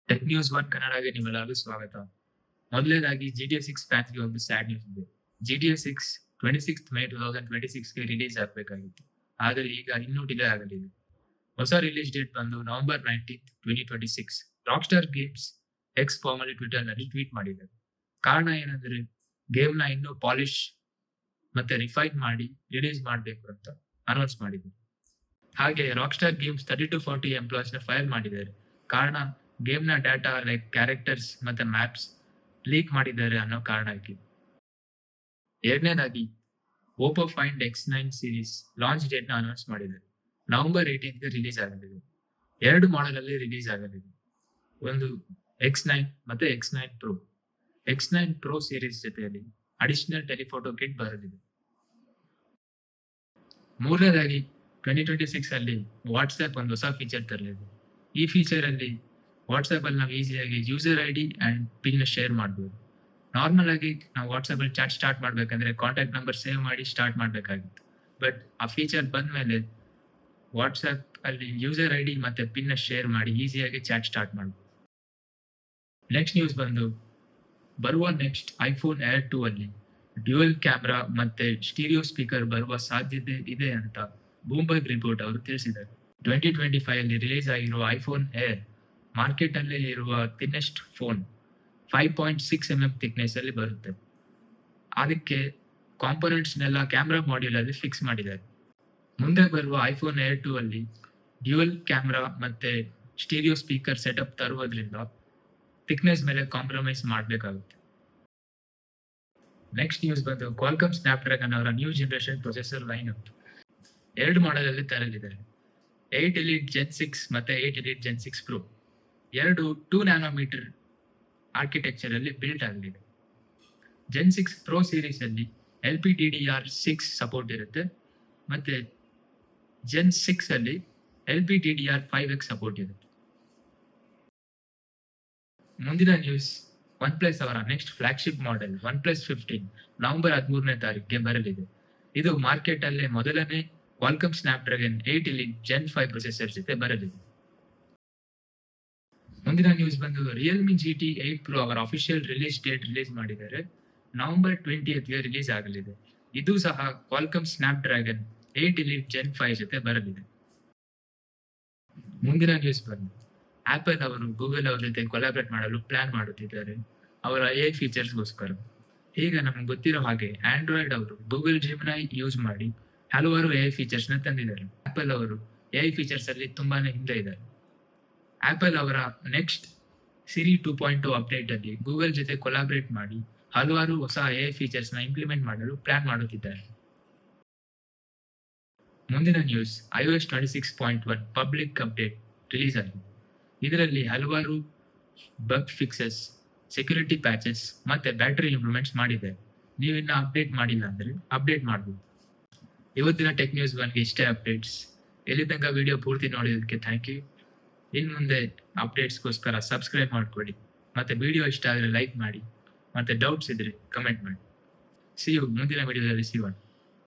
Tech news one ಕನ್ನಡಗೆ ನಿಮ್ಮೆಲ್ಲರಿಗೂ ಸ್ವಾಗತ. ಮೊದಲನೇದಾಗಿ GTA 6 ಫ್ಯಾನ್ಸ್ಗೆ ಒಂದು ಸ್ಯಾಡ್ ನ್ಯೂಸ್ ಇದೆ. GTA 6 26 ಮೇ 2026ಗೆ ರಿಲೀಸ್ ಆಗಬೇಕಾಗಿತ್ತು. ಆದರೆ ಈಗ ಇನ್ನೂ ಡಿಲೇ ಆಗಲಿದೆ. ಹೊಸ ರಿಲೀಸ್ ಡೇಟ್ ಬಂದು November 19, 2026. Rockstar games X formally Twitter ನಲ್ಲಿ ಟ್ವೀಟ್ ಮಾಡಿದ್ದಾರೆ. ಕಾರಣ ಏನಂದ್ರೆ ಗೇಮ್ ನ ಇನ್ನೂ ಪಾಲಿಶ್ ಮತ್ತೆ ರಿಫೈನ್ ಮಾಡಿ ರಿಲೀಸ್ ಮಾಡಬೇಕು ಅಂತ ಅನೌನ್ಸ್ ಮಾಡಿದ್ದಾರೆ. ಹಾಗೆ ರಾಕ್ಸ್ಟಾರ್ ಗೇಮ್ಸ್ 30 to 40 ಎಂಪ್ಲಾಯ್ಸ್ ನ ಫೈರ್ ಮಾಡಿದ್ದಾರೆ. ಕಾರಣ ಗೇಮ್ ನ ಡಾಟಾ ಲೈಕ್ ಕ್ಯಾರೆಕ್ಟರ್ಸ್ ಮತ್ತೆ ಮ್ಯಾಪ್ಸ್ ಲೀಕ್ ಮಾಡಿದ್ದಾರೆ ಅನ್ನೋ ಕಾರಣಕ್ಕೆ. ಎರಡನೇದಾಗಿ Oppo find X9 series launch date ನ ಅನೌನ್ಸ್ ಮಾಡಿದ್ದಾರೆ. ನವೆಂಬರ್ 18ಗೆ ರಿಲೀಸ್ ಆಗಲಿದೆ. ಎರಡು ಮಾಡೆಲ್ ಅಲ್ಲಿ ರಿಲೀಸ್ ಆಗಲಿದೆ. ಒಂದು X9 ಮತ್ತೆ X9 Pro. X9 Pro series ಜೊತೆಯಲ್ಲಿ ಅಡಿಷನಲ್ ಟೆಲಿಫೋಟೋ ಕಿಟ್ ಬರಲಿದೆ. ಮೂರನೇದಾಗಿ 2026 ಅಲ್ಲಿ ವಾಟ್ಸ್ಆಪ್ ಒಂದು ಹೊಸ ಫೀಚರ್ ತರಲಿದೆ. ಈ ಫೀಚರ್ ಅಲ್ಲಿ ವಾಟ್ಸ್ಆಪ್ ಅಲ್ಲಿ ನಾವು ಈಸಿಯಾಗಿ user ID and pin share ಮಾಡಬಹುದು. ನಾರ್ಮಲ್ ಆಗಿ ನಾವು ವಾಟ್ಸ್ಆಪ್ ಅಲ್ಲಿ ಚಾಟ್ ಸ್ಟಾರ್ಟ್ ಮಾಡ್ಬೇಕಂದ್ರೆ ಕಾಂಟ್ಯಾಕ್ಟ್ ನಂಬರ್ ಸೇವ್ ಮಾಡಿ ಸ್ಟಾರ್ಟ್ ಮಾಡ್ಬೇಕಾಗಿತ್ತು. ಬಟ್ ಆ ಫೀಚರ್ ಬಂದ ಮೇಲೆ ವಾಟ್ಸ್ಆಪ್ ಅಲ್ಲಿ ಯೂಸರ್ ಐಡಿ ಮತ್ತೆ ಪಿನ್ ಶೇರ್ ಮಾಡಿ ಈಸಿಯಾಗಿ ಚಾಟ್ ಸ್ಟಾರ್ಟ್ ಮಾಡಬಹುದು. ನೆಕ್ಸ್ಟ್ ನ್ಯೂಸ್ ಬಂದು ಬರುವ ನೆಕ್ಸ್ಟ್ ಐಫೋನ್ ಏರ್ 2 ಅಲ್ಲಿ ಡ್ಯುಯಲ್ ಕ್ಯಾಮ್ರಾ ಮತ್ತೆ ಸ್ಟೀರಿಯೋ ಸ್ಪೀಕರ್ ಬರುವ ಸಾಧ್ಯತೆ ಇದೆ ಅಂತ ಬ್ಲೂಮ್ಬರ್ಗ್ ರಿಪೋರ್ಟ್ ಅವರು ತಿಳಿಸಿದ್ದಾರೆ. 2025 ಅಲ್ಲಿ ರಿಲೀಸ್ ಆಗಿರುವ ಐಫೋನ್ ಏರ್ ಮಾರ್ಕೆಟ್ ಅಲ್ಲಿ ಇರುವ ಥಿನ್ನೆಸ್ಟ್ ಫೋನ್ 5.6 mm ಥಿಕ್ನೆಸ್ ಅಲ್ಲಿ ಬರುತ್ತೆ. ಅದಕ್ಕೆ ಕಾಂಪೋನೆಂಟ್ಸ್ ನೆಲ್ಲ ಕ್ಯಾಮ್ರಾ ಮಾಡ್ಯೂಲ್ ಅಲ್ಲಿ ಫಿಕ್ಸ್ ಮಾಡಿದ್ದಾರೆ. ಮುಂದೆ ಬರುವ ಐಫೋನ್ ಏರ್ 2 ಅಲ್ಲಿ ಡ್ಯುಯಲ್ ಕ್ಯಾಮ್ರಾ ಮತ್ತೆ ಸ್ಟೀರಿಯೋ ಸ್ಪೀಕರ್ ಸೆಟಪ್ ತರುವುದರಿಂದ ಥಿಕ್ನೆಸ್ ಮೇಲೆ ಕಾಂಪ್ರಮೈಸ್ ಮಾಡಬೇಕಾಗುತ್ತೆ. ನೆಕ್ಸ್ಟ್ ನ್ಯೂಸ್ ಬಂದು ಕ್ವಾಲ್ಕಾಮ್ ಸ್ನ್ಯಾಪ್ಡ್ರ್ಯಾಗನ್ ಅವರ new generation processor line up ಎರಡು ಮಾಡೆಲ್ ಅಲ್ಲಿ ತರಲಿದ್ದಾರೆ. 8 Elite Gen 6 ಮತ್ತೆ 8 Elite Gen 6 Pro. ಎರಡು 2 nanometer ಆರ್ಕಿಟೆಕ್ಚರ್ ಅಲ್ಲಿ ಬಿಲ್ಟ್ ಆಗಲಿದೆ. Gen 6 Pro ಸೀರೀಸ್ ಅಲ್ಲಿ LPDDR6 ಸಪೋರ್ಟ್ ಇರುತ್ತೆ ಮತ್ತೆ Gen 6 ಅಲ್ಲಿ LPDDR5X ಸಪೋರ್ಟ್ ಇರುತ್ತೆ. ಮುಂದಿನ ನ್ಯೂಸ್ OnePlus ಅವರ next flagship model OnePlus 15 November 13ನೇ ತಾರೀಕಿಗೆ ಬರಲಿದೆ. ಇದು ಮಾರ್ಕೆಟ್ ಅಲ್ಲೇ ಮೊದಲನೇ Qualcomm Snapdragon 8 Elite Gen 5 processor ಜೊತೆ ಬರಲಿದೆ. ಮುಂದಿನ ನ್ಯೂಸ್ ಬಂದು ರಿಯಲ್ಮಿ GT 8 Pro ಅವರ ಅಫಿಷಿಯಲ್ ರಿಲೀಸ್ ಡೇಟ್ ರಿಲೀಸ್ ಮಾಡಿದ್ದಾರೆ. ನವೆಂಬರ್ 20ಗೆ ರಿಲೀಸ್ ಆಗಲಿದೆ. ಇದು ಸಹ ಕ್ವಾಲ್ಕಾಮ್ ಸ್ನ್ಯಾಪ್ಡ್ರ್ಯಾಗನ್ 8 Elite Gen 5 ಜೊತೆ ಬರಲಿದೆ. ಮುಂದಿನ ನ್ಯೂಸ್ ಬಂದು ಆಪಲ್ ಅವರು ಗೂಗಲ್ ಅವರ ಜೊತೆ ಕೊಲಾಬ್ರೇಟ್ ಮಾಡಲು ಪ್ಲಾನ್ ಮಾಡುತ್ತಿದ್ದಾರೆ ಅವರ AI ಫೀಚರ್ಸ್ಗೋಸ್ಕರ. ಈಗ ನಮ್ಗೆ ಗೊತ್ತಿರೋ ಹಾಗೆ ಆಂಡ್ರಾಯ್ಡ್ ಅವರು ಗೂಗಲ್ ಜೆಮಿನೈ ಯೂಸ್ ಮಾಡಿ ಹಲವಾರು AI ಫೀಚರ್ಸ್ ನ ತಂದಿದ್ದಾರೆ. ಆಪಲ್ ಅವರು AI ಫೀಚರ್ಸ್ ಅಲ್ಲಿ ತುಂಬಾನೇ ಹಿಂದೆ ಇದ್ದಾರೆ. ಆಪಲ್ ಅವರ ನೆಕ್ಸ್ಟ್ ಸಿರಿ 2.0 ಅಪ್ಡೇಟ್ ಅಲ್ಲಿ ಗೂಗಲ್ ಜೊತೆ ಕೊಲಾಬ್ರೇಟ್ ಮಾಡಿ ಹಲವಾರು ಹೊಸ AI ಫೀಚರ್ಸ್ ನ ಇಂಪ್ಲಿಮೆಂಟ್ ಮಾಡಲು ಪ್ಲಾನ್ ಮಾಡುತ್ತಿದ್ದಾರೆ. ಮುಂದಿನ news iOS 26.1 public update release ಆಗಿದೆ. ಇದರಲ್ಲಿ ಹಲವಾರು ಬಗ್ ಫಿಕ್ಸಸ್, ಸೆಕ್ಯೂರಿಟಿ ಪ್ಯಾಚಸ್ ಮತ್ತೆ ಬ್ಯಾಟರಿ ಇಂಪ್ರೂವ್ಮೆಂಟ್ಸ್ ಮಾಡಿದೆ. ನೀವಿನ್ನ ಅಪ್ಡೇಟ್ ಮಾಡಿಲ್ಲ ಅಂದ್ರೆ ಅಪ್ಡೇಟ್ ಮಾಡಬಹುದು. ಇವತ್ತಿನ ಟೆಕ್ ನ್ಯೂಸ್ ಒನ್ಗೆ ಇಷ್ಟೇ ಅಪ್ಡೇಟ್ಸ್. ಇಲ್ಲಿ ತನಕ ವಿಡಿಯೋ ಪೂರ್ತಿ ನೋಡಿದ್ದಕ್ಕೆ ಥ್ಯಾಂಕ್ ಯು. ಇನ್ನು ಮುಂದೆ ಅಪ್ಡೇಟ್ಸ್ಗೋಸ್ಕರ ಸಬ್ಸ್ಕ್ರೈಬ್ ಮಾಡ್ಕೊಳ್ಳಿ ಮತ್ತೆ ವಿಡಿಯೋ ಇಷ್ಟ ಆದರೆ ಲೈಕ್ ಮಾಡಿ ಮತ್ತೆ ಡೌಟ್ಸ್ ಇದ್ರೆ ಕಮೆಂಟ್ ಮಾಡಿ. ಸಿ ಯು ಮುಂದಿನ ವಿಡಿಯೋದಲ್ಲಿ ಸಿಗೋಣ.